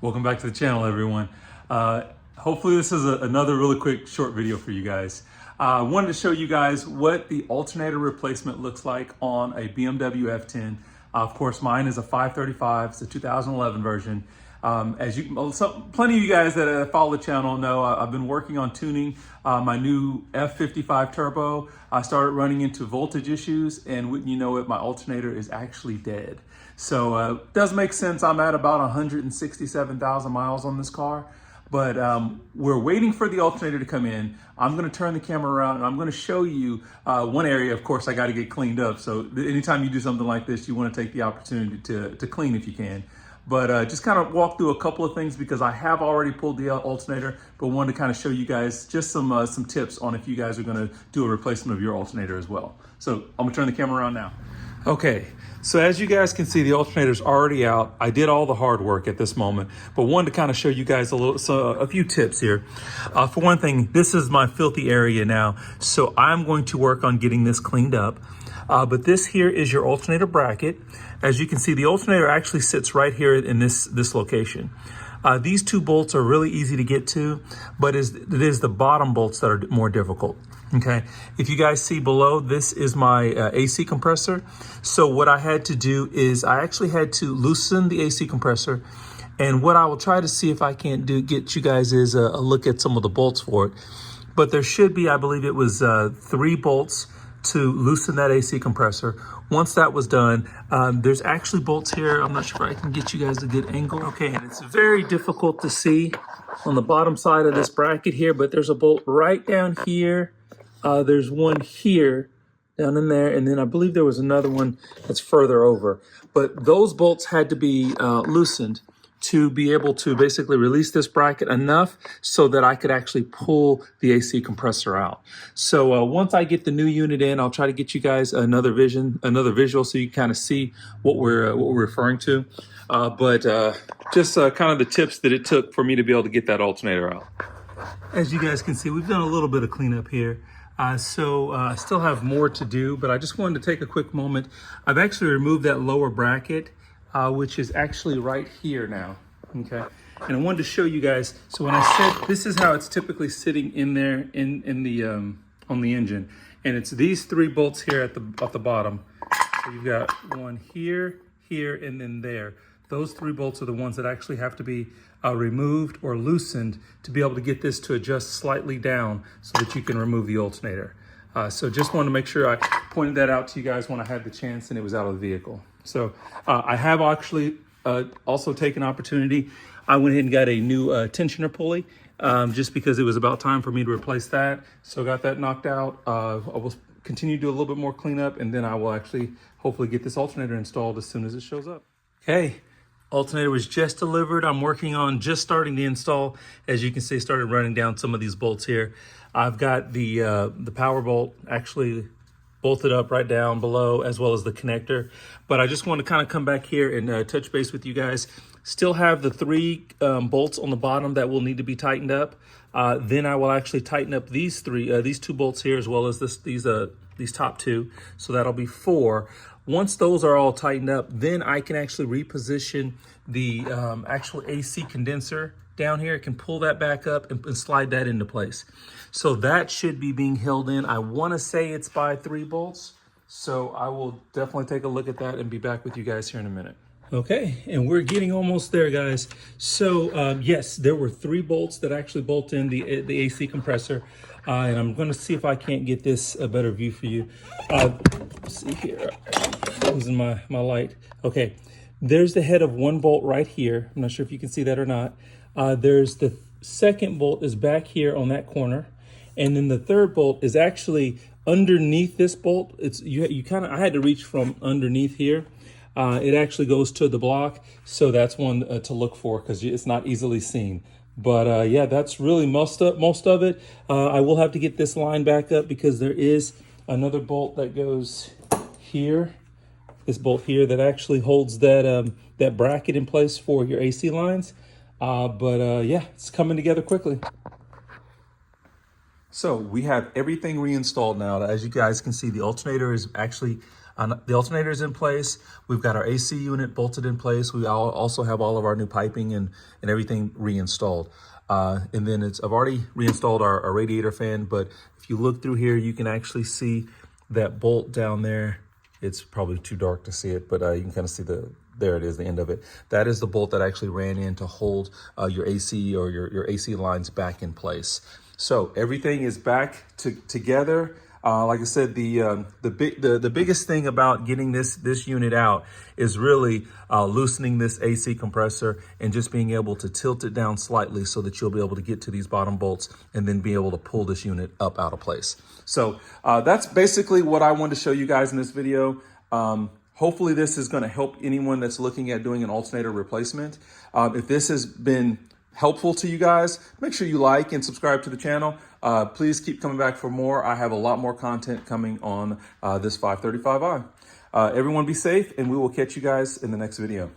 Welcome back to the channel, everyone. Hopefully this is another really quick short video for you guys. I wanted to show you guys what the alternator replacement looks like on a BMW F10. Of course, mine is a 535, it's a 2011 version. Plenty of you guys that follow the channel know I've been working on tuning my new F55 turbo. I started running into voltage issues, and wouldn't you know it, my alternator is actually dead. So it does make sense. I'm at about 167,000 miles on this car, but we're waiting for the alternator to come in. I'm gonna turn the camera around and I'm gonna show you one area. Of course, I gotta get cleaned up. So anytime you do something like this, you wanna take the opportunity to clean if you can. But just kind of walk through a couple of things because I have already pulled the alternator, but wanted to kind of show you guys just some tips on if you guys are gonna do a replacement of your alternator as well. So I'm gonna turn the camera around now. Okay, so as you guys can see, the alternator's already out. I did all the hard work at this moment, but wanted to kind of show you guys a few tips here. For one thing, this is my filthy area now, so I'm going to work on getting this cleaned up. But this here is your alternator bracket. As you can see, the alternator actually sits right here in this location. These two bolts are really easy to get to, but it is the bottom bolts that are more difficult. Okay, if you guys see below, this is my AC compressor. So what I had to do is I actually had to loosen the AC compressor. And what I will try to see if I can't get you guys is a look at some of the bolts for it. But there should be, I believe it was 3 bolts to loosen that AC compressor. Once that was done, there's actually bolts here. I'm not sure if I can get you guys a good angle. Okay, and it's very difficult to see on the bottom side of this bracket here, but there's a bolt right down here. There's one here, down in there, and then I believe there was another one that's further over. But those bolts had to be loosened to be able to basically release this bracket enough so that I could actually pull the AC compressor out. So once I get the new unit in, I'll try to get you guys another visual so you kind of see what we're referring to. Just kind of the tips that it took for me to be able to get that alternator out. As you guys can see, we've done a little bit of cleanup here. I still have more to do, but I just wanted to take a quick moment. I've actually removed that lower bracket, which is actually right here now, okay? And I wanted to show you guys, so when I said, this is how it's typically sitting in there on the engine. And it's these 3 bolts here at the bottom. So you've got one here, here, and then there. Those 3 bolts are the ones that actually have to be removed or loosened to be able to get this to adjust slightly down so that you can remove the alternator. So just wanted to make sure I pointed that out to you guys when I had the chance and it was out of the vehicle. So I have actually also taken opportunity. I went ahead and got a new tensioner pulley just because it was about time for me to replace that. So got that knocked out. I will continue to do a little bit more cleanup, and then I will actually hopefully get this alternator installed as soon as it shows up. Okay. Alternator was just delivered. I'm working on just starting the install. As you can see, started running down some of these bolts here. I've got the power bolt actually bolted up right down below, as well as the connector. But I just want to kind of come back here and touch base with you guys. Still have the 3 bolts on the bottom that will need to be tightened up. Then I will actually tighten up these 2 bolts here, as well as these top 2. So that'll be 4. Once those are all tightened up, then I can actually reposition the actual AC condenser down here. I can pull that back up and slide that into place. So that should be being held in. I want to say it's by 3 bolts. So I will definitely take a look at that and be back with you guys here in a minute. Okay, and we're getting almost there, guys. So yes, there were 3 bolts that actually bolt in the AC compressor. And I'm going to see if I can't get this a better view for you. Let's see here. Losing my light. Okay, there's the head of 1 bolt right here. I'm not sure if you can see that or not. There's the second bolt is back here on that corner, and then the 3rd bolt is actually underneath this bolt. It's you kind of, I had to reach from underneath here. It actually goes to the block, so that's one to look for because it's not easily seen. But yeah, that's really most of it. I will have to get this line back up because there is another bolt that goes here. This bolt here that actually holds that bracket in place for your AC lines. Yeah, it's coming together quickly. So we have everything reinstalled now. As you guys can see, the alternator is actually The alternator is in place. We've got our AC unit bolted in place. We also have all of our new piping and everything reinstalled. And then I've already reinstalled our radiator fan, but if you look through here, you can actually see that bolt down there. It's probably too dark to see it, but you can kind of see there it is, the end of it. That is the bolt that actually ran in to hold your AC or your AC lines back in place. So everything is back together. Like I said, the biggest thing about getting this unit out is really loosening this AC compressor and just being able to tilt it down slightly so that you'll be able to get to these bottom bolts and then be able to pull this unit up out of place. So that's basically what I wanted to show you guys in this video. Hopefully this is going to help anyone that's looking at doing an alternator replacement. If this has been helpful to you guys, make sure you like and subscribe to the channel. Please keep coming back for more. I have a lot more content coming on this 535i. Everyone be safe, and we will catch you guys in the next video.